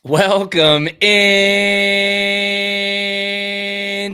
Welcome in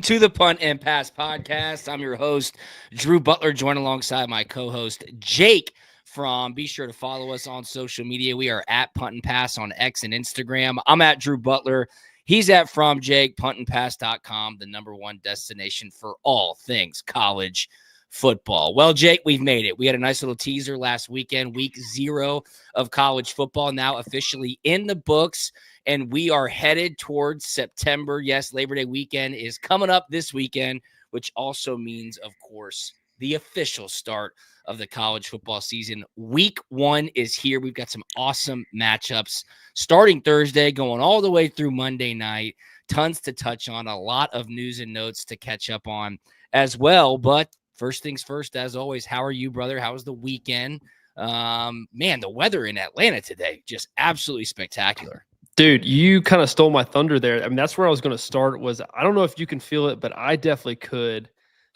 to the Punt and Pass podcast. I'm your host, Drew Butler, joined alongside my co-host, Jake Fromm. Be sure to follow us on social media. We are at Punt and Pass on X and Instagram. I'm at Drew Butler. He's at From Jake, puntandpass.com, the number one destination for all things college football. Well, Jake, we've made it. We had a nice little teaser last weekend, week 0 of college football, now officially in the books. And we are headed towards September. Yes, Labor Day weekend is coming up this weekend, which also means, of course, the official start of the college football season. Week 1 is here. We've got some awesome matchups starting Thursday, going all the way through Monday night. Tons to touch on, a lot of news and notes to catch up on as well. But first things first, as always, how are you, brother? How was the weekend? Man, the weather in Atlanta today, just absolutely spectacular. Dude, you kind of stole my thunder there. I mean, that's where I was going to start. I don't know if you can feel it, but I definitely could.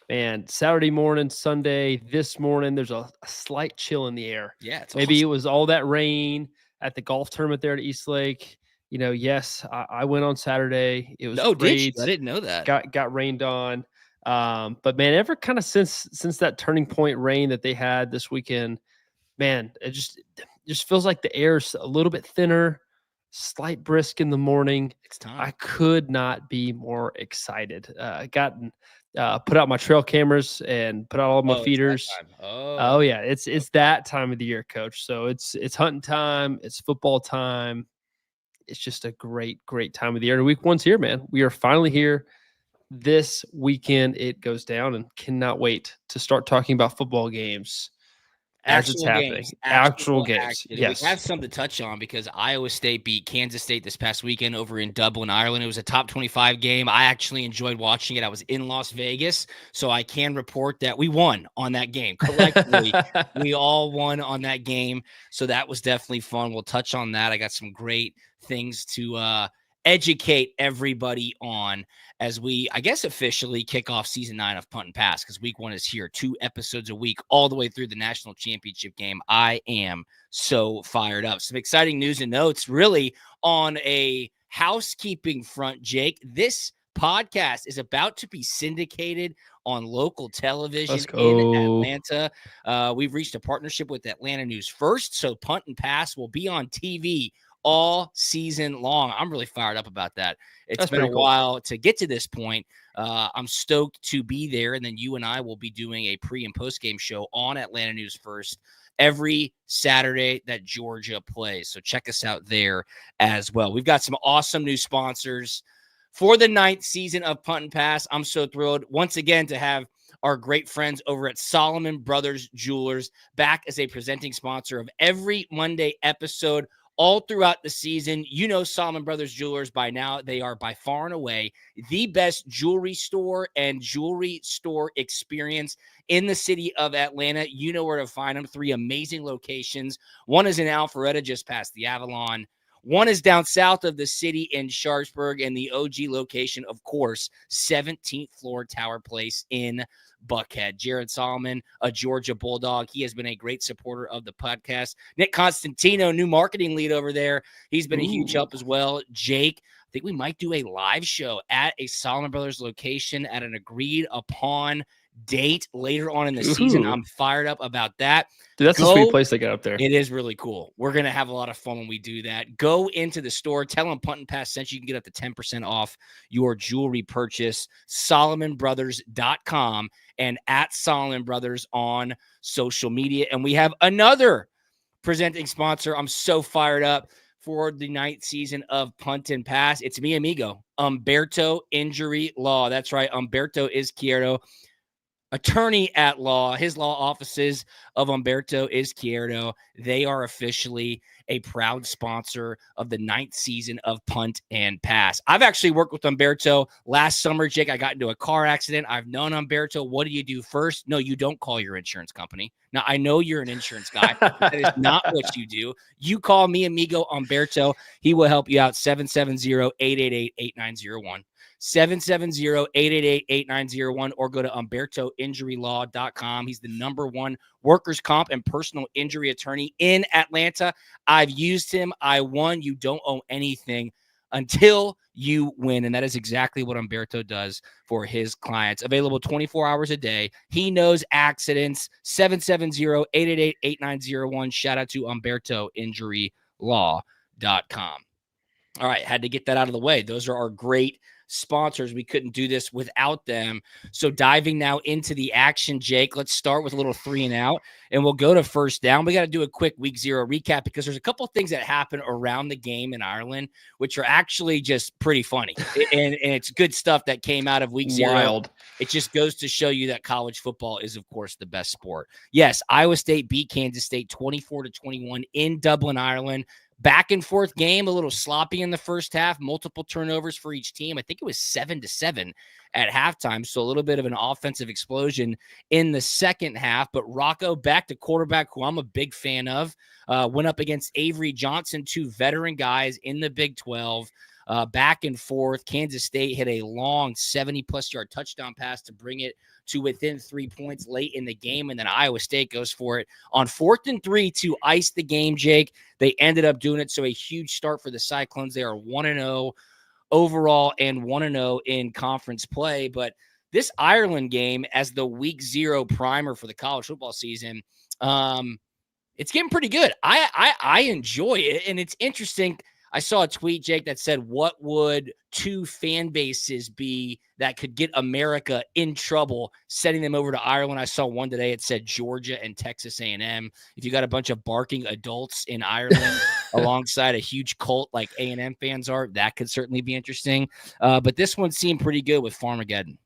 Man, Saturday morning, Sunday, this morning, there's a slight chill in the air. Yeah, it's Maybe awesome. it was all that rain at the golf tournament there at East Lake. Yes, I went on Saturday. It was great. Did you? I didn't know that. Got rained on. But man, ever kind of since that turning point rain that they had this weekend, man, it just feels like the air's a little bit thinner. Slight brisk in the morning. It's time. I could not be more excited. Put out my trail cameras and put out all my feeders. Oh yeah, it's that time of the year, Coach. So it's hunting time. It's football time. It's just a great time of the year. And week 1's here, man. We are finally here. This weekend it goes down, and cannot wait to start talking about football games. Actual games. Yes. We have something to touch on because Iowa State beat Kansas State this past weekend over in Dublin, Ireland. It was a top 25 game. I actually enjoyed watching it. I was in Las Vegas, so I can report that we won on that game. Collectively, we all won on that game, so that was definitely fun. We'll touch on that. I got some great things to educate everybody on as we, I guess, officially kick off season 9 of Punt and Pass, because week 1 is here. 2 episodes a week, all the way through the national championship game. I am so fired up. Some exciting news and notes, really, on a housekeeping front, Jake. This podcast is about to be syndicated on local television in Atlanta. We've reached a partnership with Atlanta News First, so Punt and Pass will be on TV all season long. I'm really fired up about that. That's been a while to get to this point. I'm stoked to be there, and then you and I will be doing a pre- and post-game show on Atlanta News First every Saturday that Georgia plays. So check us out there as well. We've got some awesome new sponsors for the 9th season of Punt and Pass. I'm so thrilled once again to have our great friends over at Solomon Brothers Jewelers back as a presenting sponsor of every Monday episode all throughout the season. You know Solomon Brothers Jewelers by now. They are by far and away the best jewelry store and jewelry store experience in the city of Atlanta. You know where to find them. 3 amazing locations. One is in Alpharetta, just past the Avalon. One is down south of the city in Sharpsburg, and the OG location, of course, 17th floor Tower Place in Buckhead. Jared Solomon, a Georgia Bulldog. He has been a great supporter of the podcast. Nick Constantino, new marketing lead over there. He's been a huge help as well. Jake, I think we might do a live show at a Solomon Brothers location at an agreed upon date later on in the season. I'm fired up about that. Dude, that's a sweet place to get up there. It is really cool. We're going to have a lot of fun when we do that. Go into the store. Tell them Punt and Pass sent you. You can get up to 10% off your jewelry purchase. SolomonBrothers.com and at Solomon Brothers on social media. And we have another presenting sponsor. I'm so fired up for the 9th season of Punt and Pass. It's mi amigo, Umberto Injury Law. That's right. Umberto Izquierdo, attorney at law. His law offices of Umberto Izquierdo. They are officially a proud sponsor of the 9th season of Punt and Pass. I've actually worked with Umberto last summer, Jake. I got into a car accident. I've known Umberto. What do you do first? No, you don't call your insurance company. Now, I know you're an insurance guy. That is not what you do. You call me amigo Umberto. He will help you out. 770-888-8901. 770-888-8901, or go to UmbertoInjuryLaw.com. He's the #1 workers' comp and personal injury attorney in Atlanta. I've used him. I won. You don't owe anything until you win. And that is exactly what Umberto does for his clients. Available 24 hours a day. He knows accidents. 770-888-8901. Shout out to UmbertoInjuryLaw.com. All right, had to get that out of the way. Those are our great sponsors. We couldn't do this without them. So diving now into the action, Jake, let's start with a little 3 and out, and we'll go to first down. We got to do a quick week 0 recap because there's a couple of things that happen around the game in Ireland, which are actually just pretty funny. and it's good stuff that came out of week 0. Wild. It just goes to show you that college football is, of course, the best sport. Yes, Iowa State beat Kansas State 24-21 in Dublin, Ireland. Back and forth game, a little sloppy in the first half, multiple turnovers for each team. I think it was 7-7 at halftime. So a little bit of an offensive explosion in the second half. But Rocco back to quarterback, who I'm a big fan of, went up against Avery Johnson, 2 veteran guys in the Big 12. Back and forth. Kansas State hit a long 70-plus yard touchdown pass to bring it to within 3 points late in the game. And then Iowa State goes for it on 4th and 3 to ice the game, Jake. They ended up doing it. So a huge start for the Cyclones. They are 1-0 overall and 1-0 in conference play. But this Ireland game, as the week 0 primer for the college football season, it's getting pretty good. I enjoy it. And it's interesting. I saw a tweet, Jake, that said, what would 2 fan bases be that could get America in trouble sending them over to Ireland? I saw one today. It said Georgia and Texas A&M. If you got a bunch of barking adults in Ireland alongside a huge cult like A&M fans are, that could certainly be interesting. But this one seemed pretty good with Farmageddon.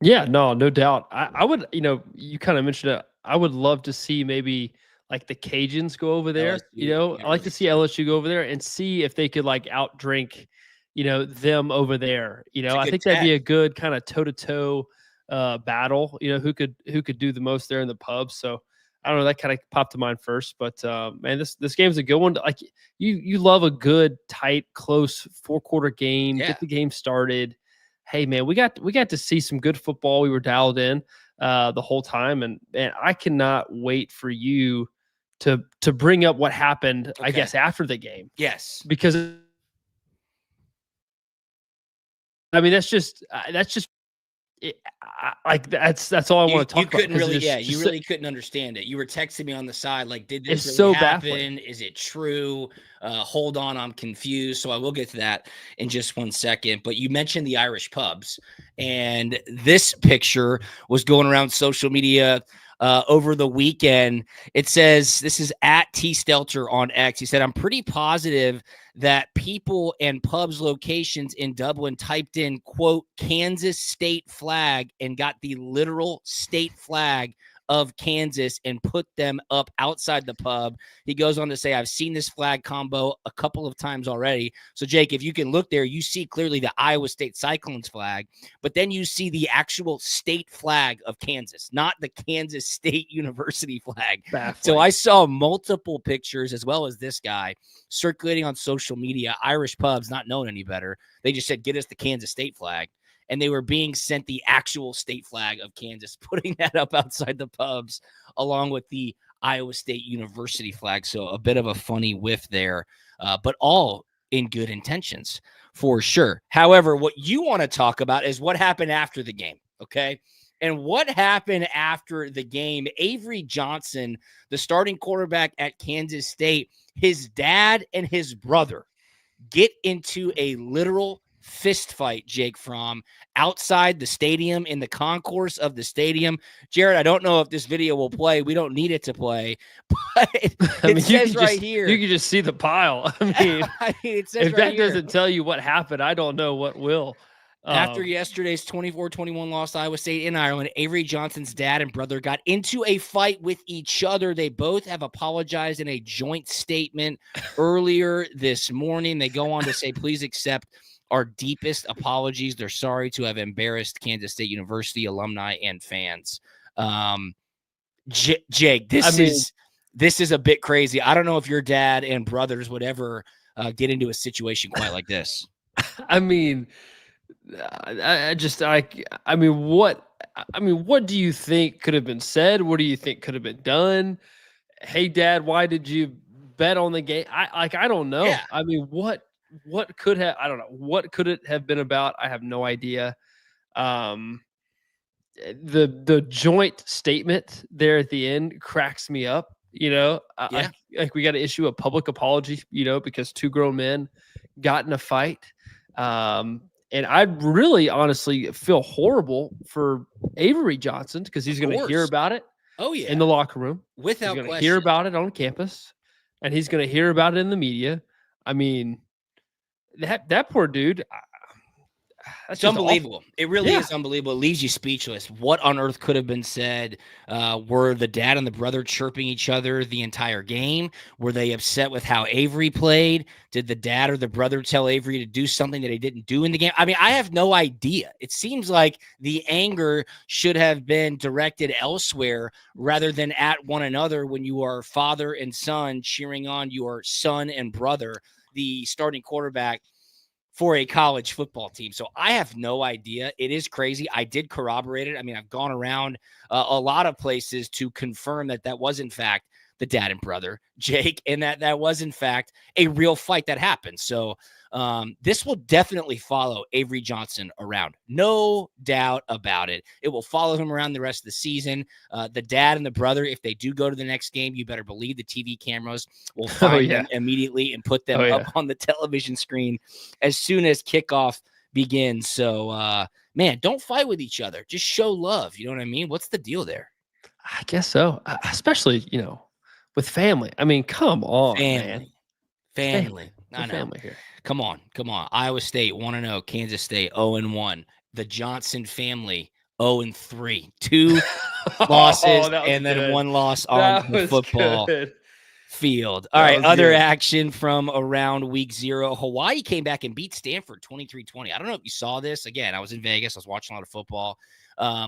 Yeah, no doubt. I would, you kind of mentioned it. I would love to see maybe like the Cajuns go over there. LSU, I like to see LSU go over there and see if they could like outdrink, them over there. I think that'd be a good kind of toe-to-toe battle. Who could do the most there in the pub. So I don't know. That kind of popped to mind first, but man, this game's a good one. Like you love a good, tight, close 4-quarter game. Yeah. Get the game started. Hey man, we got to see some good football. We were dialed in the whole time, and I cannot wait for you to bring up what happened, okay, I guess, after the game. Yes. Because I mean, that's just like that's all I want to talk about. You couldn't really, you really couldn't understand it. You were texting me on the side, like, did this really so happen? Baffling. Is it true? Hold on, I'm confused. So I will get to that in just 1 second. But you mentioned the Irish pubs, and this picture was going around social media over the weekend. It says, this is at T Stelter on X. He said, I'm pretty positive that people and pubs locations in Dublin typed in, quote, Kansas state flag and got the literal state flag of Kansas and put them up outside the pub. He goes on to say, I've seen this flag combo a couple of times already. So, Jake, if you can look there, you see clearly the Iowa State Cyclones flag, but then you see the actual state flag of Kansas, not the Kansas State University flag. Baffling. So I saw multiple pictures, as well as this guy, circulating on social media. Irish pubs, not knowing any better, they just said, get us the Kansas State flag. And they were being sent the actual state flag of Kansas, putting that up outside the pubs along with the Iowa State University flag. So a bit of a funny whiff there, but all in good intentions for sure. However, what you want to talk about is what happened after the game, okay? And what happened after the game, Avery Johnson, the starting quarterback at Kansas State, his dad and his brother get into a literal fist fight, Jake Fromm, outside the stadium, in the concourse of the stadium. Jared, I don't know if this video will play. We don't need it to play, but it says right here. You can just see the pile. I mean, it says if right that doesn't tell you what happened, I don't know what will. After yesterday's 24-21 loss to Iowa State in Ireland, Avery Johnson's dad and brother got into a fight with each other. They both have apologized in a joint statement earlier this morning. They go on to say, please accept our deepest apologies. They're sorry to have embarrassed Kansas State University alumni and fans. Jake, this is a bit crazy. I don't know if your dad and brothers would ever get into a situation quite like this. I mean, what I mean, what do you think could have been said? What do you think could have been done? Hey, Dad, why did you bet on the game? I don't know. Yeah. I mean, what could have, I don't know. What could it have been about? I have no idea. The joint statement there at the end cracks me up. Yeah. Like we got to issue a public apology, because two grown men got in a fight. And I really honestly feel horrible for Avery Johnson because he's going to hear about it. Oh, yeah. In the locker room. Without he's question. Hear about it on campus, and he's going to hear about it in the media. I mean, that poor dude. It's unbelievable. It really is unbelievable. It leaves you speechless. What on earth could have been said? Were the dad and the brother chirping each other the entire game? Were they upset with how Avery played? Did the dad or the brother tell Avery to do something that he didn't do in the game? I mean, I have no idea. It seems like the anger should have been directed elsewhere rather than at one another when you are father and son cheering on your son and brother, the starting quarterback for a college football team. So I have no idea. It is crazy. I did corroborate it. I mean, I've gone around a lot of places to confirm that was in fact the dad and brother, Jake, and that was in fact a real fight that happened. So this will definitely follow Avery Johnson around. No doubt about it. It will follow him around the rest of the season. The dad and the brother, if they do go to the next game, you better believe the TV cameras will find them immediately and put them up on the television screen as soon as kickoff begins. So, man, don't fight with each other. Just show love. You know what I mean? What's the deal there? I guess so. Especially, with family. I mean, come on, man. Family. I know. Family here. Come on. Iowa State 1-0, Kansas State 0-1. The Johnson family 0-3. 2 losses and then 1 loss on the football field. All right, other action from around week 0. Hawaii came back and beat Stanford 23-20. I don't know if you saw this. Again, I was in Vegas. I was watching a lot of football.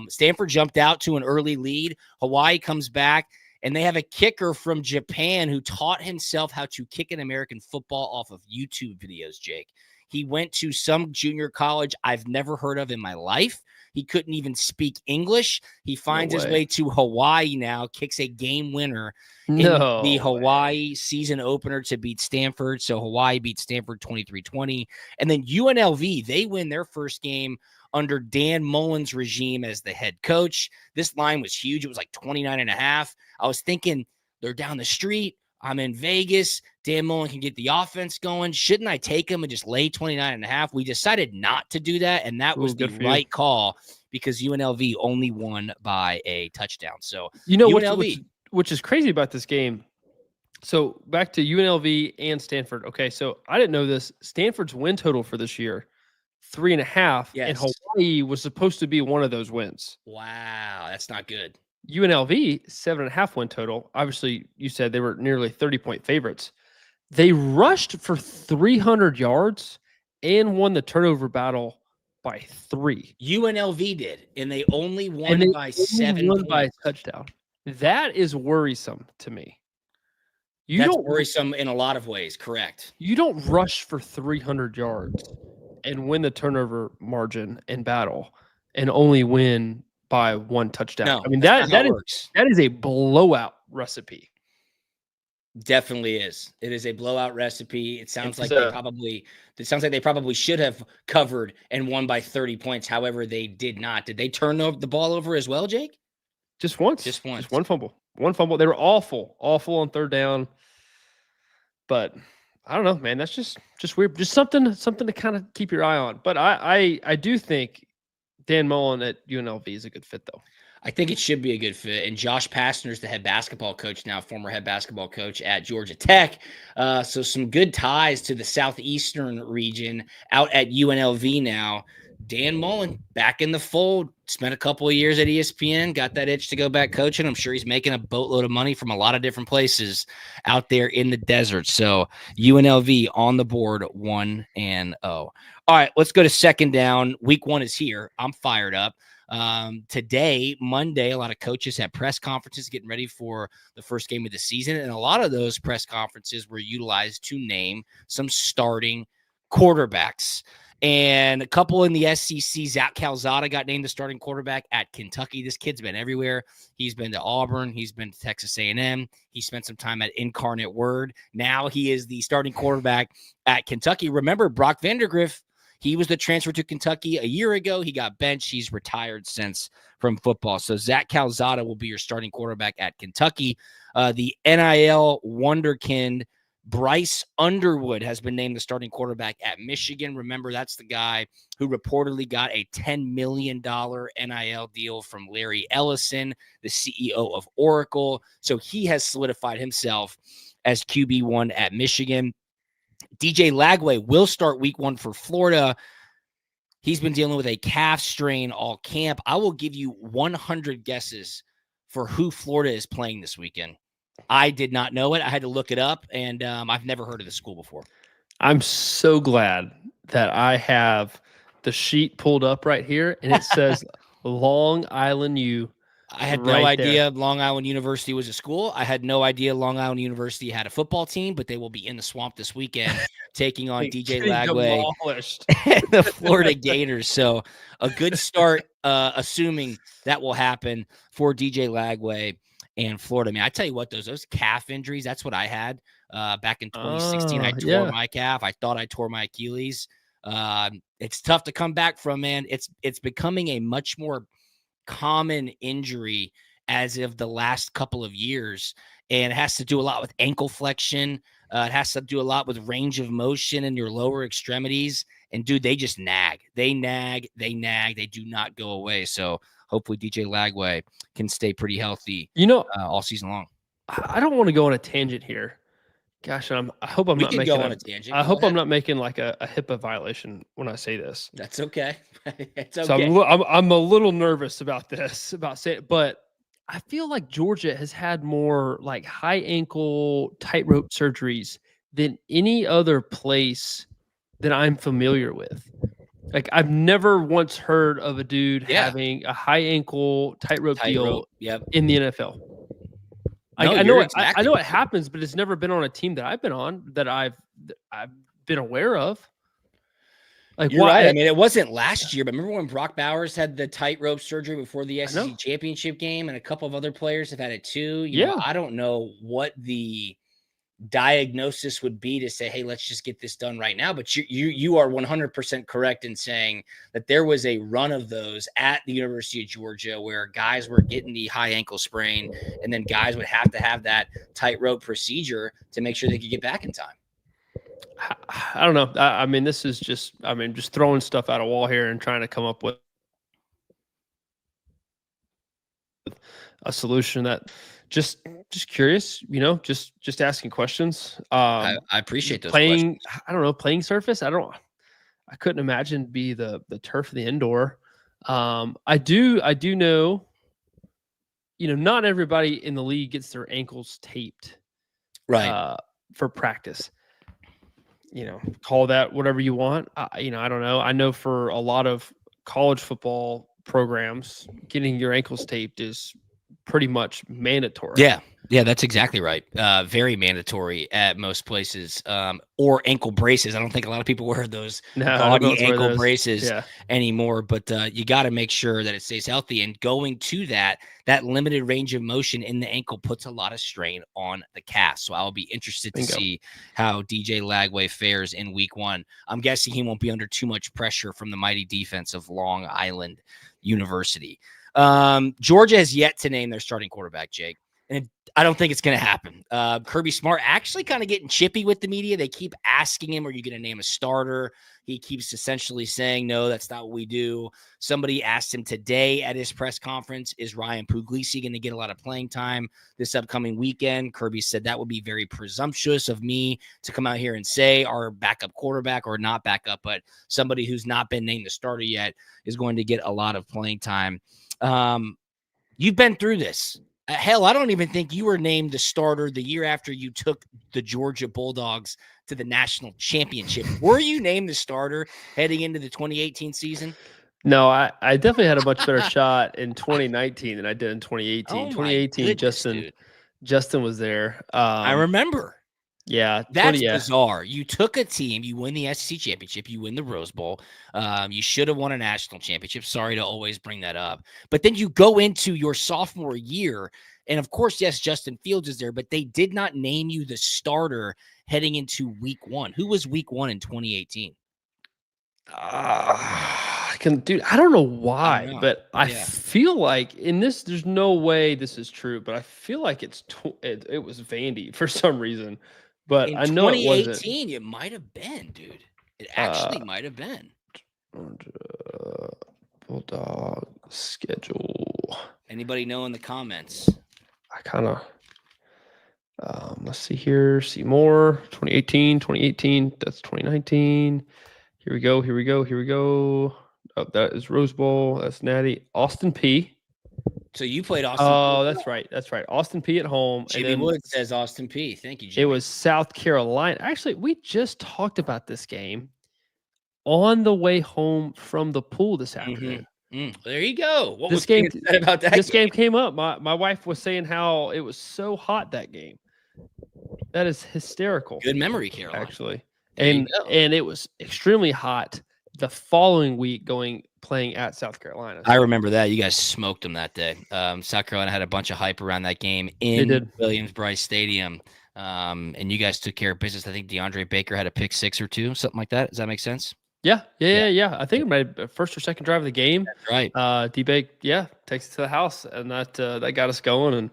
Stanford jumped out to an early lead. Hawaii comes back. And they have a kicker from Japan who taught himself how to kick an American football off of YouTube videos, Jake. He went to some junior college I've never heard of in my life. He couldn't even speak English. He finds his way to Hawaii now, kicks a game winner in the Hawaii season opener to beat Stanford. So Hawaii beat Stanford 23-20. And then UNLV, they win their first game under Dan Mullen's regime as the head coach. This line was huge. It was like 29.5. I was thinking they're down the street. I'm in Vegas. Dan Mullen can get the offense going. Shouldn't I take him and just lay 29.5? We decided not to do that, and that was the right call because UNLV only won by a touchdown. So UNLV, which is crazy about this game. So back to UNLV and Stanford. Okay, so I didn't know this. Stanford's win total for this year, 3.5, and Hawaii was supposed to be one of those wins. Wow, that's not good. UNLV, 7.5 win total. Obviously, you said they were nearly 30-point favorites. They rushed for 300 yards and won the turnover battle by 3. UNLV did, and they only won by 7 points. By a touchdown. That is worrisome to me. That's worrisome in a lot of ways, correct. You don't rush for 300 yards and win the turnover margin in battle and only win by 1 touchdown. No, I mean, that is a blowout recipe. Definitely is. It is a blowout recipe. It sounds like they probably should have covered and won by 30 points. However, they did not. Did they turn the ball over as well, Jake? Just once. Just one fumble. They were awful on third down. But I don't know, man. That's just weird. Just something to kind of keep your eye on. But I do think Dan Mullen at UNLV is a good fit, though. I think it should be a good fit. And Josh Pastner's the head basketball coach now, former head basketball coach at Georgia Tech. So some good ties to the southeastern region out at UNLV now. Dan Mullen back in the fold, spent a couple of years at ESPN, got that itch to go back coaching. I'm sure he's making a boatload of money from a lot of different places out there in the desert. So UNLV on the board 1-0. All right, let's go to second down. Week 1 is here. I'm fired up. Today, Monday, a lot of coaches had press conferences getting ready for the first game of the season. And a lot of those press conferences were utilized to name some starting quarterbacks. And a couple in the SEC, Zach Calzada got named the starting quarterback at Kentucky. This kid's been everywhere. He's been to Auburn. He's been to Texas A&M. He spent some time at Incarnate Word. Now he is the starting quarterback at Kentucky. Remember, Brock Vandagriff, he was the transfer to Kentucky a year ago. He got benched. He's retired since from football. So Zach Calzada will be your starting quarterback at Kentucky. The NIL wonderkind Bryce Underwood has been named the starting quarterback at Michigan. Remember, that's the guy who reportedly got a $10 million NIL deal from Larry Ellison, the CEO of Oracle. So he has solidified himself as QB1 at Michigan. DJ Lagway will start week 1 for Florida. He's been dealing with a calf strain all camp. I will give you 100 guesses for who Florida is playing this weekend. I did not know it. I had to look it up, and I've never heard of the school before. I'm so glad that I have the sheet pulled up right here, and it says Long Island U. I had no idea Long Island University was a school. I had no idea Long Island University had a football team, but they will be in the swamp this weekend taking on DJ Lagway and the Florida Gators. So a good start, assuming that will happen for DJ Lagway and Florida. I mean, I tell you what, those calf injuries, that's what I had back in 2016. I tore my calf. I thought I tore my Achilles. It's tough to come back from, man. It's becoming a much more common injury as of the last couple of years, and it has to do a lot with ankle flexion. It has to do a lot with range of motion in your lower extremities. And dude, they just nag. They nag. They do not go away. So hopefully DJ Lagway can stay pretty healthy, all season long. I don't want to go on a tangent here. Gosh, I hope I'm not making on a tangent. I hope I'm not making like a HIPAA violation when I say this. That's okay. It's okay. So I'm a little nervous about this, about saying, but I feel like Georgia has had more like high ankle tightrope surgeries than any other place that I'm familiar with. Like I've never once heard of a dude having a high ankle tightrope deal in the NFL. I know it happens, but it's never been on a team that I've been on that I've been aware of. Like, you're right. I mean, it wasn't last year, but remember when Brock Bowers had the tightrope surgery before the SEC championship game, and a couple of other players have had it too? You know, I don't know what the diagnosis would be to say, hey, let's just get this done right now. But you are 100% correct in saying that there was a run of those at the University of Georgia where guys were getting the high ankle sprain, and then guys would have to have that tightrope procedure to make sure they could get back in time. I don't know. I mean, this is just throwing stuff at a wall here and trying to come up with a solution that just curious, just asking questions. I appreciate those questions. I don't know, playing surface. I couldn't imagine be the turf of the indoor. I do know, not everybody in the league gets their ankles taped, right, for practice. Call that whatever you want. I don't know. I know for a lot of college football programs, getting your ankles taped is pretty much mandatory. Yeah, that's exactly right. Very mandatory at most places. Or ankle braces. I don't think a lot of people wear those gaudy ankle braces anymore, but you got to make sure that it stays healthy. And going to that limited range of motion in the ankle puts a lot of strain on the cast. So I'll be interested to see how DJ Lagway fares in week 1. I'm guessing he won't be under too much pressure from the mighty defense of Long Island University. Georgia has yet to name their starting quarterback, Jake. And I don't think it's going to happen. Kirby Smart actually kind of getting chippy with the media. They keep asking him, are you going to name a starter? He keeps essentially saying, no, that's not what we do. Somebody asked him today at his press conference, is Ryan Puglisi going to get a lot of playing time this upcoming weekend? Kirby said that would be very presumptuous of me to come out here and say our backup quarterback, or not backup, but somebody who's not been named the starter yet is going to get a lot of playing time. You've been through this. Hell, I don't even think you were named the starter the year after you took the Georgia Bulldogs to the national championship. Were you named the starter heading into the 2018 season? No, I definitely had a much better shot in 2019 than I did in 2018. 2018, goodness, Justin was there. I remember. Yeah, That's bizarre. You took a team, you win the SEC championship, you win the Rose Bowl. You should have won a national championship. Sorry to always bring that up. But then you go into your sophomore year, and of course, yes, Justin Fields is there, but they did not name you the starter heading into week 1. Who was week 1 in 2018? Dude, I don't know why, but I Yeah. feel like in this, there's no way this is true, but I feel like it was Vandy for some reason, but In I know it wasn't. 2018, it might have been, dude. It actually might have been. Bulldog schedule. Anybody know in the comments? I kind of, let's see here, see more. 2018, that's 2019. Here we go. Oh, that is Rose Bowl. That's Natty. Austin P. So you played Austin P. That's right. Austin P at home. Jimmy Woods says Austin P. Thank you, Jimmy. It was South Carolina. Actually, we just talked about this game on the way home from the pool this afternoon. There you go. What was being said about that? This game came up. My wife was saying how it was so hot that game. That is hysterical. Good memory, Caroline. Actually. And it was extremely hot the following week playing at South Carolina. I remember that. You guys smoked them that day. South Carolina had a bunch of hype around that game in Williams-Brice Stadium. And you guys took care of business. I think DeAndre Baker had a pick 6 or 2, something like that. Does that make sense? Yeah. I think it might be first or second drive of the game. That's right. D-Bake, takes it to the house, and that got us going. And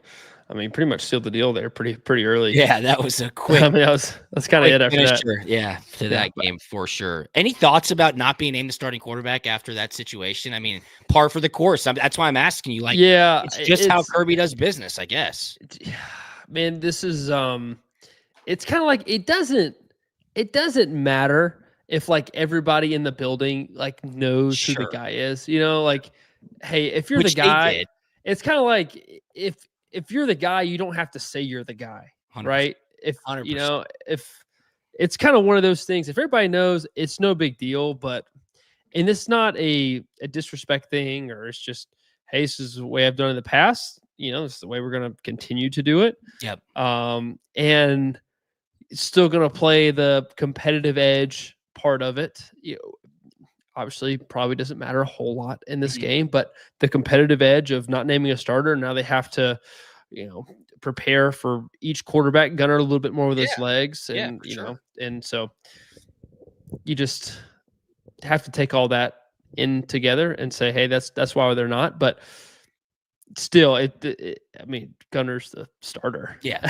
I mean, pretty much sealed the deal there pretty early. Yeah, that was a quick. I mean, that's kind of it after that. Yeah, that game for sure. Any thoughts about not being named the starting quarterback after that situation? I mean, par for the course. That's why I'm asking you. Like, it's just how Kirby does business, I guess. Man, this is it's kind of like it doesn't matter if like everybody in the building like knows who the guy is. You know, like, hey, if you're the guy, it's kind of like if you're the guy, you don't have to say you're the guy, 100%. Right? If 100%. You know, if it's kind of one of those things, if everybody knows, it's no big deal. But and it's not a disrespect thing, or it's just, hey, this is the way I've done it in the past. You know, this is the way we're going to continue to do it. Yep. And it's still going to play the competitive edge part of it. You know, obviously probably doesn't matter a whole lot in this game, but the competitive edge of not naming a starter, now they have to, you know, prepare for each quarterback gunner a little bit more with his legs, and you know, and so you just have to take all that in together and say, hey, that's why they're not. But still, I mean, Gunner's the starter. Yeah.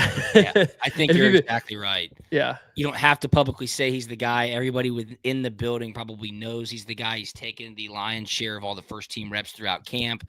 I think you're exactly right. Yeah. You don't have to publicly say he's the guy. Everybody within the building probably knows he's the guy. He's taken the lion's share of all the first team reps throughout camp.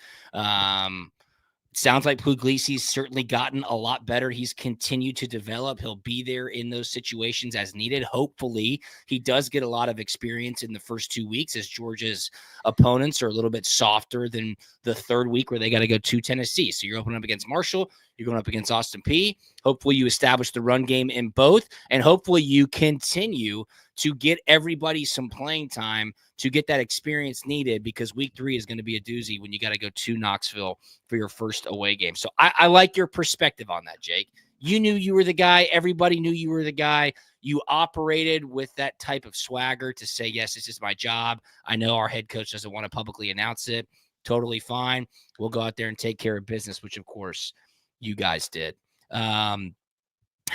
Sounds like Puglisi's certainly gotten a lot better. He's continued to develop. He'll be there in those situations as needed. Hopefully, he does get a lot of experience in the first 2 weeks, as Georgia's opponents are a little bit softer than the third week where they got to go to Tennessee. So you're opening up against Marshall. You're going up against Austin P. Hopefully, you establish the run game in both, and hopefully you continue to get everybody some playing time to get that experience needed, because week 3 is going to be a doozy when you got to go to Knoxville for your first away game. So I like your perspective on that, Jake. You knew you were the guy. Everybody knew you were the guy. You operated with that type of swagger to say, yes, this is my job. I know our head coach doesn't want to publicly announce it. Totally fine. We'll go out there and take care of business, which, of course, you guys did. How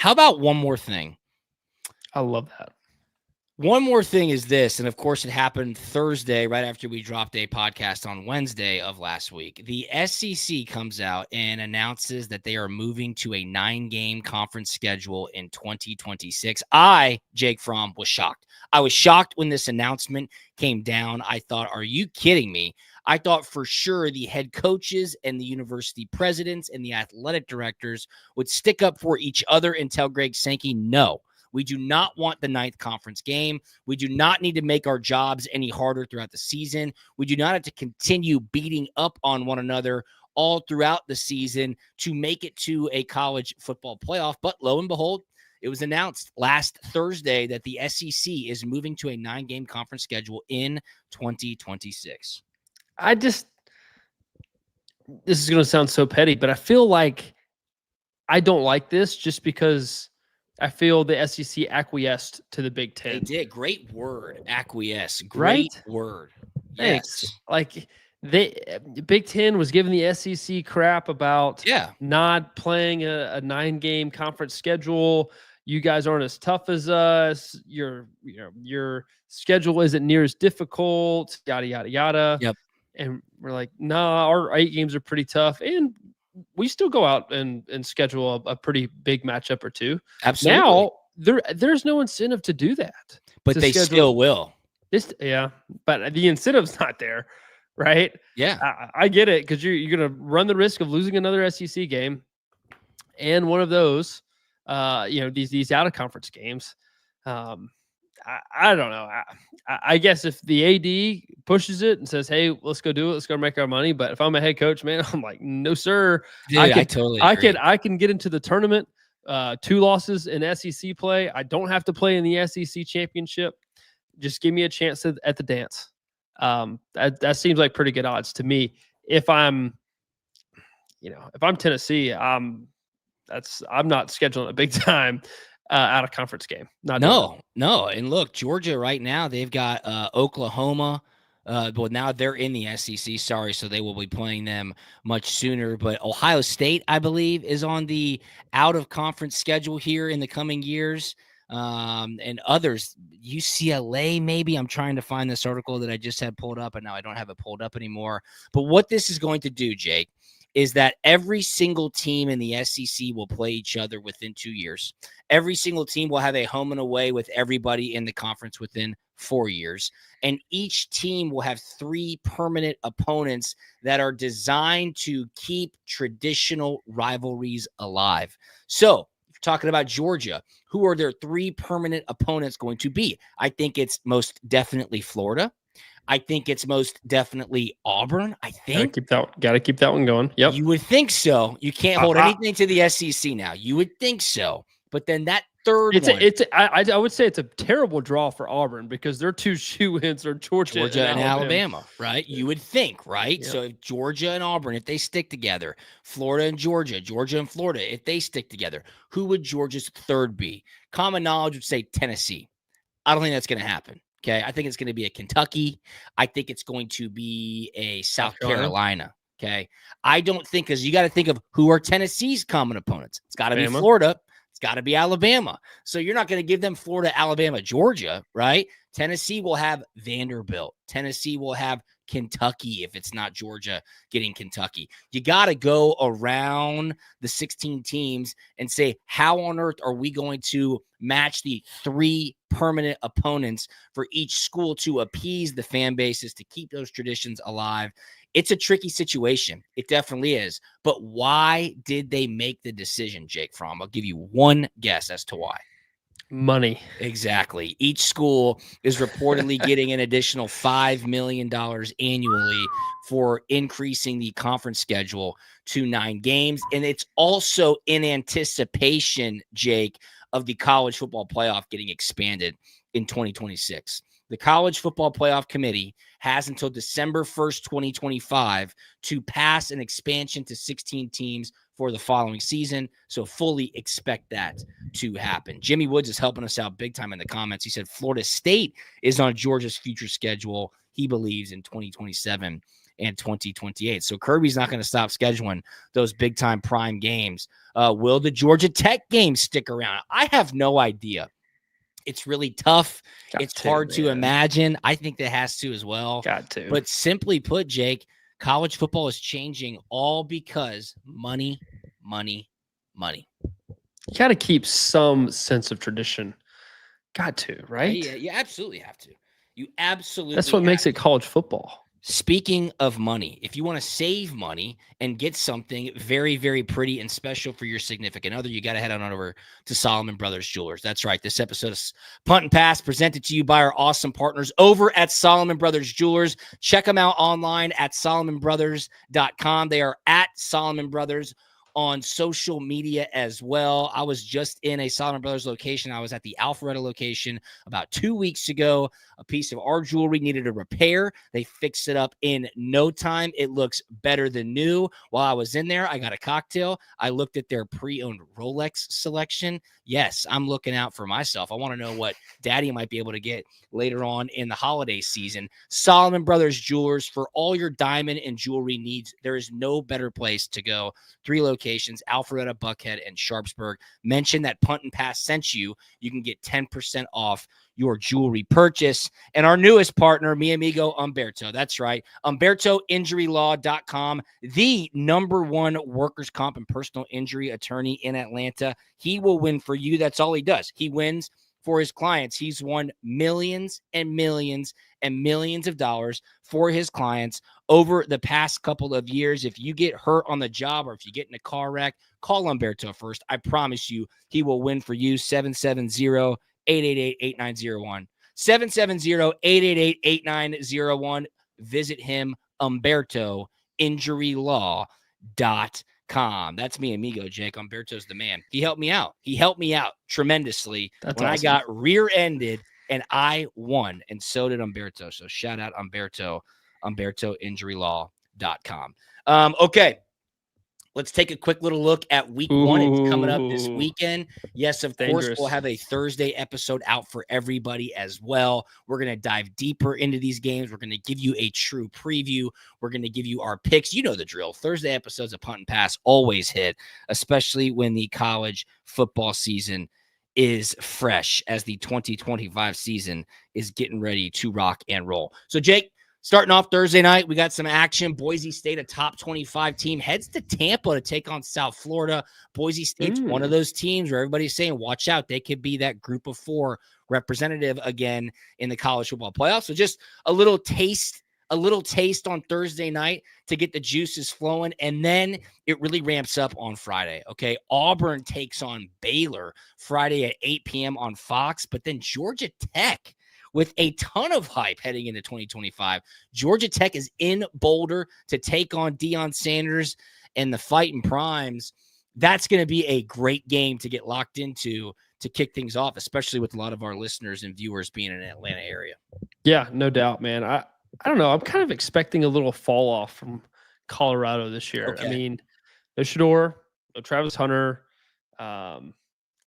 about one more thing? I love that. One more thing is this, and of course it happened Thursday right after we dropped a podcast on Wednesday of last week. The SEC comes out and announces that they are moving to a 9-game conference schedule in 2026. I, Jake Fromm, was shocked. I was shocked when this announcement came down. I thought, are you kidding me? I thought for sure the head coaches and the university presidents and the athletic directors would stick up for each other and tell Greg Sankey, no. We do not want the 9th conference game. We do not need to make our jobs any harder throughout the season. We do not have to continue beating up on one another all throughout the season to make it to a college football playoff. But lo and behold, it was announced last Thursday that the SEC is moving to a 9-game conference schedule in 2026. This is going to sound so petty, but I feel like I don't like this just because I feel the SEC acquiesced to the Big Ten. They did. Great word, acquiesce. Great word. Thanks. Yes. Like the Big Ten was giving the SEC crap about not playing a 9-game conference schedule. You guys aren't as tough as us. Your schedule isn't near as difficult. Yada yada yada. Yep. And we're like, nah, our 8 games are pretty tough, and we still go out and schedule a pretty big matchup or two. Absolutely. Now there's no incentive to do that, but they still will. But the incentive's not there, right? Yeah, I get it, because you're going to run the risk of losing another SEC game, and one of those, these out of conference games. I don't know. I guess if the AD pushes it and says, "Hey, let's go do it. Let's go make our money." But if I'm a head coach, man, I'm like, "No, sir." Dude, I totally agree. I can get into the tournament. 2 losses in SEC play. I don't have to play in the SEC championship. Just give me a chance at the dance. That seems like pretty good odds to me. If I'm Tennessee, I'm not scheduling a big time out of conference game. No. And look, Georgia right now, they've got Oklahoma. Well, now they're in the SEC. Sorry, so they will be playing them much sooner. But Ohio State, I believe, is on the out of conference schedule here in the coming years. And others, UCLA, maybe. I'm trying to find this article that I just had pulled up, and now I don't have it pulled up anymore. But what this is going to do, Jake, is that every single team in the SEC will play each other within 2 years. Every single team will have a home and away with everybody in the conference within 4 years. And each team will have 3 permanent opponents that are designed to keep traditional rivalries alive. So, talking about Georgia, who are their 3 permanent opponents going to be? I think it's most definitely Florida. I think it's most definitely Auburn. I think gotta keep that one going. Yep. You would think so. You can't hold anything to the SEC now. You would think so. But then that third one. I would say it's a terrible draw for Auburn, because their 2 shoe-ins are Georgia and Alabama, right? You would think, right? Yep. So if Georgia and Auburn, if they stick together, Florida and Georgia and Florida, if they stick together, who would Georgia's third be? Common knowledge would say Tennessee. I don't think that's going to happen. Okay, I think it's going to be a Kentucky. I think it's going to be a South Carolina. Okay, I don't think, because you got to think of who are Tennessee's common opponents. It's got to be Florida. It's got to be Alabama. So you're not going to give them Florida, Alabama, Georgia, right? Tennessee will have Vanderbilt. Tennessee will have Kentucky if it's not Georgia getting Kentucky. You got to go around the 16 teams and say, how on earth are we going to match the 3 permanent opponents for each school to appease the fan bases, to keep those traditions alive? It's a tricky situation. It definitely is. But why did they make the decision, Jake Fromm? I'll give you one guess as to why. Money. Exactly. Each school is reportedly getting an additional $5 million annually for increasing the conference schedule to 9 games. And it's also in anticipation, Jake, of the college football playoff getting expanded in 2026. The College Football Playoff Committee has until December 1st, 2025 to pass an expansion to 16 teams for the following season. So fully expect that to happen. Jimmy Woods is helping us out big time in the comments. He said Florida State is on Georgia's future schedule, he believes, in 2027 and 2028. So Kirby's not going to stop scheduling those big time prime games. Will the Georgia Tech games stick around? I have no idea. It's really tough. It's hard to imagine. I think that has to as well. Got to. But simply put, Jake, college football is changing all because money. You got to keep some sense of tradition. Got to, right? Yeah, you absolutely have to. You absolutely. That's what makes it college football. Speaking of money, if you want to save money and get something very, very pretty and special for your significant other, you got to head on over to Solomon Brothers Jewelers. That's right. This episode of Punt and Pass presented to you by our awesome partners over at Solomon Brothers Jewelers. Check them out online at solomonbrothers.com. They are at Solomon Brothers on social media as well. I was just in a Solomon Brothers location. I was at the Alpharetta location about 2 weeks ago. A piece of our jewelry needed a repair. They fixed it up in no time. It looks better than new. While I was in there, I got a cocktail. I looked at their pre-owned Rolex selection. Yes, I'm looking out for myself. I want to know what Daddy might be able to get later on in the holiday season. Solomon Brothers Jewelers, for all your diamond and jewelry needs, there is no better place to go. 3 locations, Alpharetta, Buckhead, and Sharpsburg. Mention that Punt and Pass sent you. You can get 10% off your jewelry purchase. And our newest partner, mi amigo Umberto. That's right. UmbertoInjuryLaw.com, the #1 workers' comp and personal injury attorney in Atlanta. He will win for you. That's all he does. He wins for his clients. He's won millions and millions and millions of dollars for his clients over the past couple of years. If you get hurt on the job or if you get in a car wreck, call Umberto first. I promise you he will win for you. 770-888-8901. 770-888-8901. Visit him, UmbertoInjuryLaw.com. That's me, amigo Jake. Umberto's the man. He helped me out. He helped me out tremendously when awesome. I got rear-ended and I won, and so did Umberto. So shout out Umberto, UmbertoInjuryLaw.com. Okay. Let's take a quick little look at week 1. It's coming up this weekend. Yes, of course, we'll have a Thursday episode out for everybody as well. We're going to dive deeper into these games. We're going to give you a true preview. We're going to give you our picks. You know the drill. Thursday episodes of Punt and Pass always hit, especially when the college football season is fresh, as the 2025 season is getting ready to rock and roll. So, Jake, starting off Thursday night, we got some action. Boise State, a top 25 team, heads to Tampa to take on South Florida. Boise State's one of those teams where everybody's saying, watch out, they could be that group of 4 representative again in the college football playoffs. So just a little taste on Thursday night to get the juices flowing, and then it really ramps up on Friday, okay? Auburn takes on Baylor Friday at 8 p.m. on Fox, but then Georgia Tech, with a ton of hype heading into 2025. Georgia Tech is in Boulder to take on Deion Sanders and the Fighting Primes. That's going to be a great game to get locked into to kick things off, especially with a lot of our listeners and viewers being in the Atlanta area. Yeah, no doubt, man. I don't know. I'm kind of expecting a little fall off from Colorado this year. Okay. I mean, no Shador, no Travis Hunter.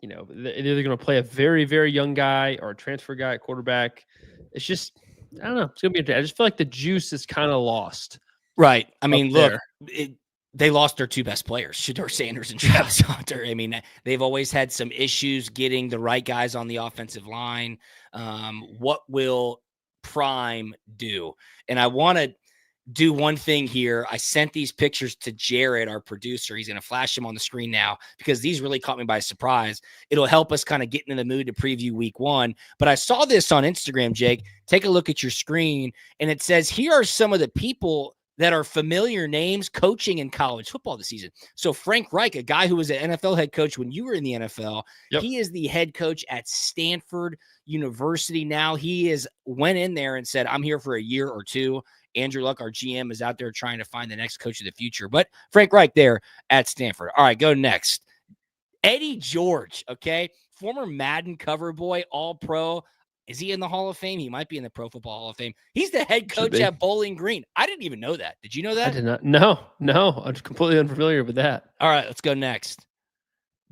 You know, they're either going to play a very, very young guy or a transfer guy at quarterback. It's just, I don't know. It's going to be, I just feel like the juice is kind of lost. Right. I mean, look, they lost their 2 best players, Shador Sanders and Travis Hunter. I mean, they've always had some issues getting the right guys on the offensive line. What will Prime do? And I want to do one thing here. I sent these pictures to Jared, our producer. He's going to flash them on the screen now because these really caught me by surprise. It'll help us kind of get into the mood to preview week 1. But I saw this on Instagram, Jake. Take a look at your screen, and it says, here are some of the people that are familiar names coaching in college football this season. So Frank Reich, a guy who was an NFL head coach when you were in the NFL, he is the head coach at Stanford University now. He went in there and said, I'm here for a year or 2. Andrew Luck, our GM, is out there trying to find the next coach of the future. But Frank Reich there at Stanford. All right, go next. Eddie George, okay? Former Madden cover boy, all-pro. Is he in the Hall of Fame? He might be in the Pro Football Hall of Fame. He's the head coach at Bowling Green. I didn't even know that. Did you know that? I did not. No. I'm completely unfamiliar with that. All right, let's go next.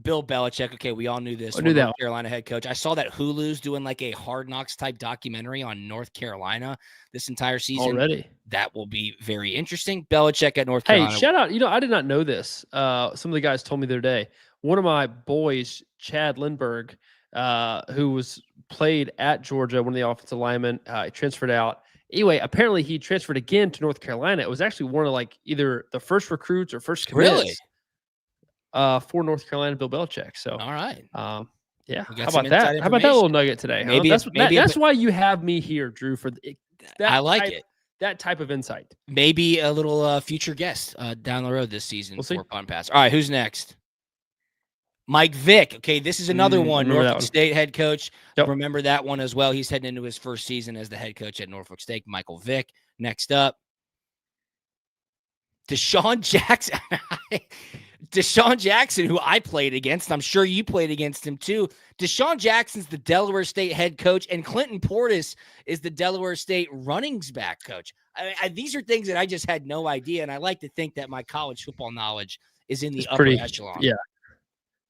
Bill Belichick. Okay, we all knew this. I knew that. North Carolina head coach. I saw that Hulu's doing like a Hard Knocks type documentary on North Carolina this entire season. Already. That will be very interesting. Belichick at North Carolina. Hey, shout out. You know, I did not know this. Some of the guys told me the other day. One of my boys, Chad Lindbergh, who was played at Georgia, one of the offensive linemen, he transferred out. Anyway, apparently he transferred again to North Carolina. It was actually one of like either the first recruits or first commits. Really? For North Carolina, Bill Belichick. So, all right. Yeah. How about that? How about that little nugget today? Maybe, huh? That's why you have me here, Drew, for that. I like it. That type of insight. Maybe a little future guest down the road this season for Punt Pass. All right. Who's next? Mike Vick. Okay. This is another one. Norfolk State head coach. Yep. Remember that one as well. He's heading into his first season as the head coach at Norfolk State. Michael Vick. Next up. Deshaun Jackson. Deshaun Jackson, who I played against, I'm sure you played against him too. Deshaun Jackson's the Delaware State head coach, and Clinton Portis is the Delaware State running back coach. These are things that I just had no idea, and I like to think that my college football knowledge is in the upper echelon. Yeah.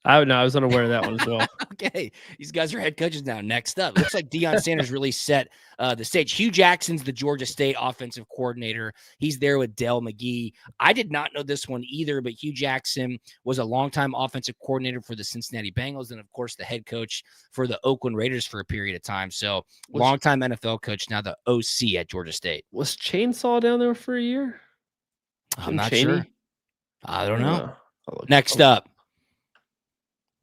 I was unaware of that one as well. Okay. These guys are head coaches now. Next up, looks like Deion Sanders really set the stage. Hugh Jackson's the Georgia State offensive coordinator. He's there with Dell McGee. I did not know this one either, but Hugh Jackson was a longtime offensive coordinator for the Cincinnati Bengals and, of course, the head coach for the Oakland Raiders for a period of time. So longtime NFL coach, now the OC at Georgia State. Was Chainsaw down there for a year? I'm not sure. I don't know. Next up.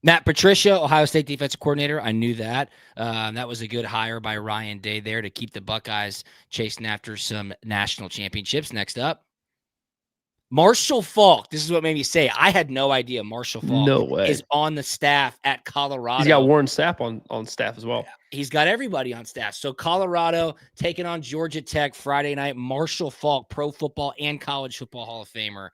Matt Patricia, Ohio State defensive coordinator. I knew that. That was a good hire by Ryan Day there to keep the Buckeyes chasing after some national championships. Next up, Marshall Faulk. This is what made me say I had no idea Marshall Faulk is on the staff at Colorado. He's got Warren Sapp on staff as well. He's got everybody on staff. So Colorado taking on Georgia Tech Friday night. Marshall Faulk, Pro Football and College Football Hall of Famer.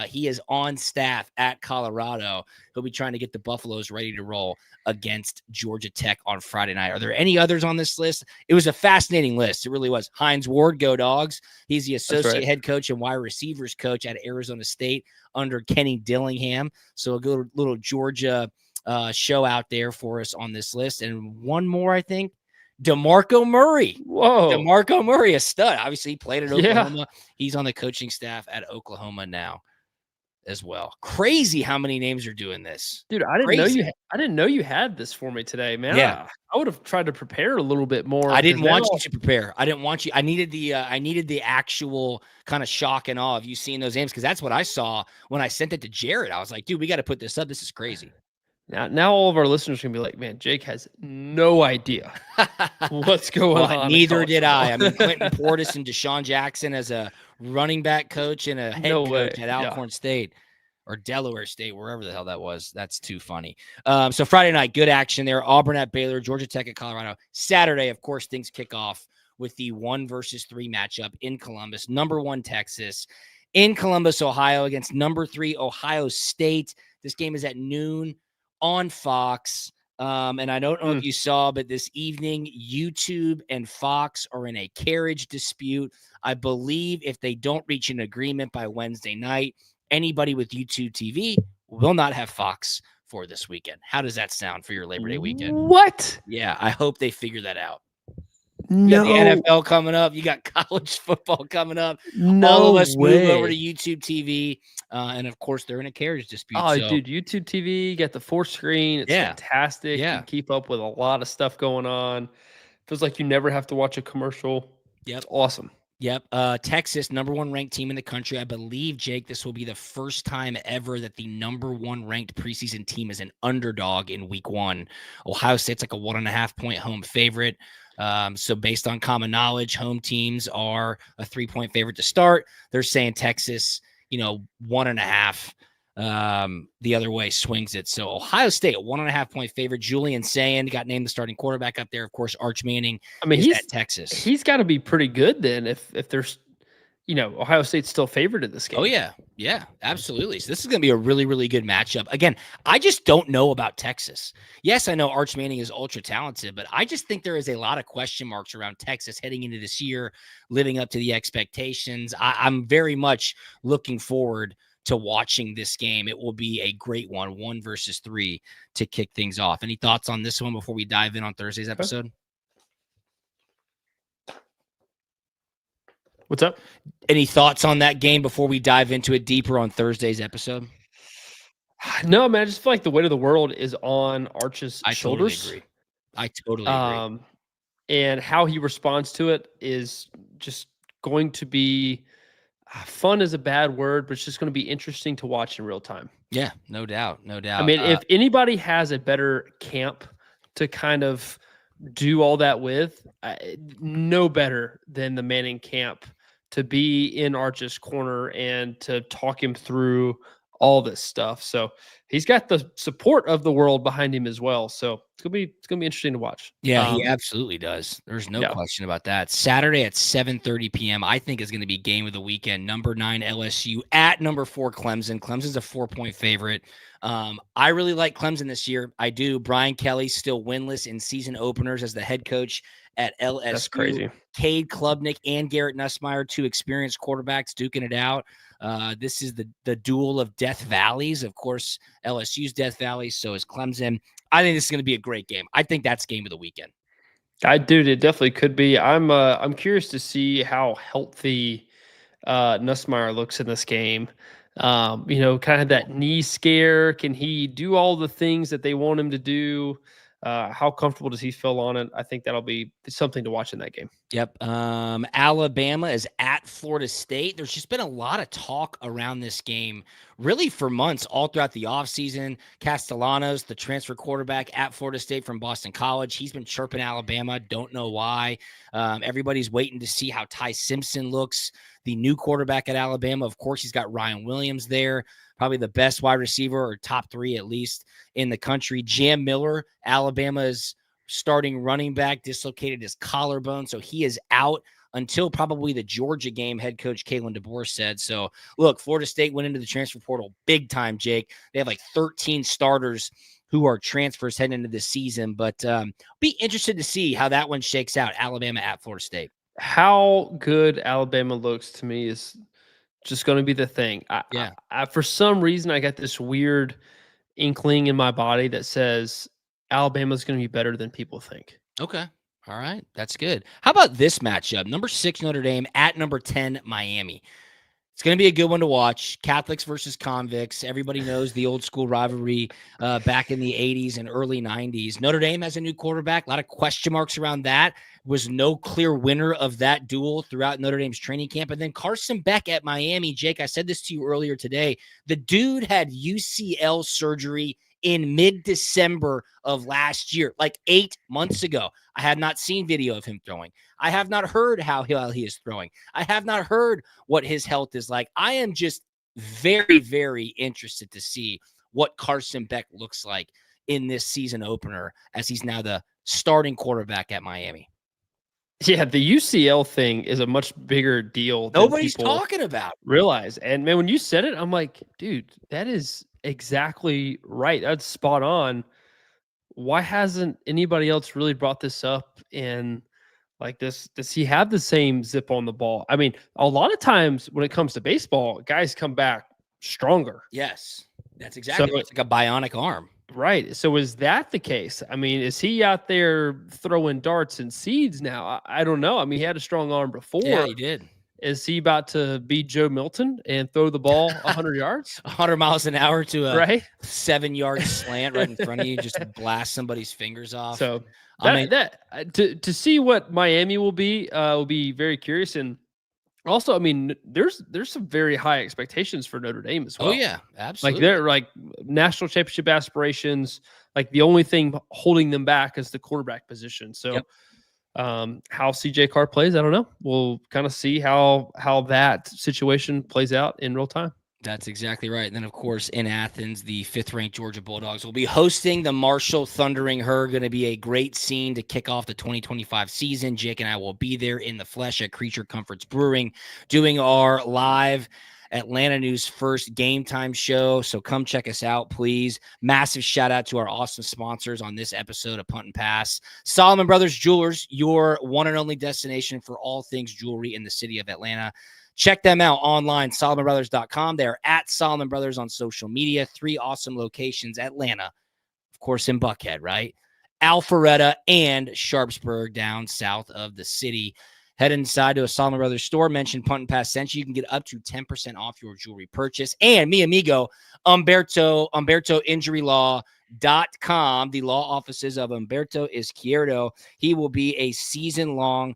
He is on staff at Colorado. He'll be trying to get the Buffaloes ready to roll against Georgia Tech on Friday night. Are there any others on this list? It was a fascinating list. It really was. Hines Ward, go Dogs. He's the associate head coach and wide receivers coach at Arizona State under Kenny Dillingham. So a good little Georgia show out there for us on this list. And one more, I think. DeMarco Murray. Whoa. DeMarco Murray, a stud. Obviously, he played at Oklahoma. Yeah. He's on the coaching staff at Oklahoma now as well. Crazy how many names are doing this. Dude, I didn't know you had this for me today, man. Yeah. I would have tried to prepare a little bit more. I didn't want you to prepare. I didn't want you. I needed the actual kind of shock and awe of you seeing those names, because that's what I saw when I sent it to Jared. I was like, dude, we got to put this up. This is crazy. Now all of our listeners are going to be like, man, Jake has no idea what's going on. Neither did I. I mean, Clinton Portis and Deshaun Jackson as a running back coach and a head coach at Alcorn State or Delaware State, wherever the hell that was. That's too funny. So Friday night, good action there. Auburn at Baylor, Georgia Tech at Colorado. Saturday, of course, things kick off with the 1 versus 3 matchup in Columbus. Number 1 Texas in Columbus, Ohio against number 3 Ohio State. This game is at noon on Fox. And I don't know if you saw, but this evening, YouTube and Fox are in a carriage dispute. I believe if they don't reach an agreement by Wednesday night, anybody with YouTube TV will not have Fox for this weekend. How does that sound for your Labor Day weekend? What? Yeah, I hope they figure that out. No. You got the NFL coming up. You got college football coming up. All of us move over to YouTube TV. And, of course, they're in a carriage dispute. Oh, dude, YouTube TV, you got the 4 screen. It's fantastic. Yeah. You keep up with a lot of stuff going on. Feels like you never have to watch a commercial. Yep. It's awesome. Yep. Texas, number 1 ranked team in the country. I believe, Jake, this will be the first time ever that the number 1 ranked preseason team is an underdog in week 1. Ohio State's like a 1.5-point home favorite. So based on common knowledge, home teams are a 3-point favorite to start. They're saying Texas, 1.5 the other way swings it. So Ohio State, a 1.5-point favorite. Julian Sand got named the starting quarterback up there. Of course, Arch Manning. I mean, he's at Texas. He's got to be pretty good then if there's, Ohio State's still favored in this game. Oh, yeah. Yeah, absolutely. So this is going to be a really, really good matchup. Again, I just don't know about Texas. Yes, I know Arch Manning is ultra talented, but I just think there is a lot of question marks around Texas heading into this year, living up to the expectations. I'm very much looking forward to watching this game. It will be a great one, 1 versus 3 to kick things off. Any thoughts on this one before we dive in on Thursday's episode? What's up? Any thoughts on that game before we dive into it deeper on Thursday's episode? No, man. I just feel like the weight of the world is on Arch's shoulders. I totally agree. And how he responds to it is just going to be fun is a bad word, but it's just going to be interesting to watch in real time. Yeah, no doubt. No doubt. I mean, if anybody has a better camp to kind of do all that with, no better than the Manning camp to be in Arch's corner and to talk him through all this stuff. So he's got the support of the world behind him as well. So it's gonna be interesting to watch. Yeah, he absolutely does. There's no question about that. Saturday at 7:30 p.m. I think is going to be game of the weekend. Number 9 LSU at number 4 Clemson. Clemson's a 4-point favorite. I really like Clemson this year. I do. Brian Kelly still winless in season openers as the head coach at LSU. That's crazy. Cade Klubnik and Garrett Nussmeier, 2 experienced quarterbacks duking it out. This is the duel of Death Valleys. Of course, LSU's Death Valley, so is Clemson. I think this is going to be a great game. I think that's game of the weekend. It definitely could be. I'm curious to see how healthy Nussmeier looks in this game. Kind of that knee scare. Can he do all the things that they want him to do? How comfortable does he feel on it? I think that'll be something to watch in that game. Yep. Alabama is at Florida State. There's just been a lot of talk around this game really for months, all throughout the offseason. Castellanos, the transfer quarterback at Florida State from Boston College, he's been chirping Alabama. Don't know why. Everybody's waiting to see how Ty Simpson looks, the new quarterback at Alabama. Of course, he's got Ryan Williams there, probably the best wide receiver, or top 3 at least in the country. Jam Miller, Alabama's starting running back, dislocated his collarbone, so he is out until probably the Georgia game, head coach Kalen DeBoer said. So, look, Florida State went into the transfer portal big time, Jake. They have like 13 starters who are transfers heading into this season, but be interested to see how that one shakes out, Alabama at Florida State. How good Alabama looks to me is just going to be the thing. I, for some reason, I got this weird inkling in my body that says Alabama's going to be better than people think. Okay. All right. That's good. How about this matchup? Number 6 Notre Dame at number 10 Miami. It's going to be a good one to watch. Catholics versus convicts. Everybody knows the old school rivalry back in the 80s and early 90s. Notre Dame has a new quarterback. A lot of question marks around that. Was no clear winner of that duel throughout Notre Dame's training camp. And then Carson Beck at Miami. Jake, I said this to you earlier today. The dude had UCL surgery in mid-December of last year, like 8 months ago. I have not seen video of him throwing. I have not heard how well he is throwing. I have not heard what his health is like. I am just very, very interested to see what Carson Beck looks like in this season opener, as he's now the starting quarterback at Miami. Yeah, the UCL thing is a much bigger deal than nobody's talking about. Realize. And man, when you said it, I'm like, dude, that is exactly right. That's spot on. Why hasn't anybody else really brought this up? And like this, does he have the same zip on the ball? I mean, a lot of times when it comes to baseball, guys come back stronger. Yes, that's exactly. So, it's like a bionic arm. Right. So is that the case? I mean, is he out there throwing darts and seeds now? I don't know. I mean, he had a strong arm before. Yeah, he did. Is he about to be Joe Milton and throw the ball 100 yards? 100 miles an hour to a 7-yard slant right in front of you, just blast somebody's fingers off. So to see what Miami will be very curious. And also, I mean, there's some very high expectations for Notre Dame as well. Oh yeah, absolutely. Like they're like national championship aspirations. Like the only thing holding them back is the quarterback position. So how CJ Carr plays, I don't know. We'll kind of see how that situation plays out in real time. That's exactly right. And then, of course, in Athens, the 5th-ranked Georgia Bulldogs will be hosting the Marshall Thundering Herd. Going to be a great scene to kick off the 2025 season. Jake and I will be there in the flesh at Creature Comforts Brewing, doing our live Atlanta News First Game Time show. So come check us out, please. Massive shout out to our awesome sponsors on this episode of Punt and Pass. Solomon Brothers Jewelers, your one and only destination for all things jewelry in the city of Atlanta. Check them out online, SolomonBrothers.com. They're at Solomon Brothers on social media. 3 awesome locations, Atlanta, of course, in Buckhead, right? Alpharetta and Sharpsburg down south of the city. Head inside to a Solomon Brothers store, mention Punt and Pass sent you. You can get up to 10% off your jewelry purchase. And mi amigo, UmbertoInjuryLaw.com. The law offices of Umberto Izquierdo. He will be a season-long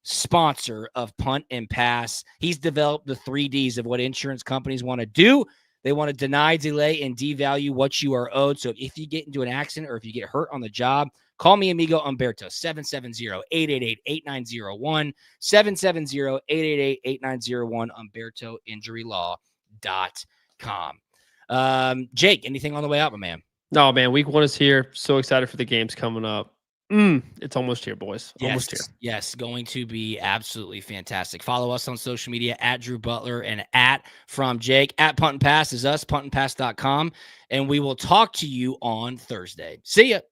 sponsor of Punt and Pass. He's developed the 3Ds of what insurance companies want to do. They want to deny, delay, and devalue what you are owed. So if you get into an accident or if you get hurt on the job, call me amigo Umberto, 770-888-8901, 770-888-8901, UmbertoInjuryLaw.com. Jake, anything on the way out, my man? No, man. Week 1 is here. So excited for the games coming up. It's almost here, boys. Almost here. Yes, going to be absolutely fantastic. Follow us on social media at Drew Butler and at From Jake. At Punt and Pass is us, puntandpass.com. And we will talk to you on Thursday. See ya.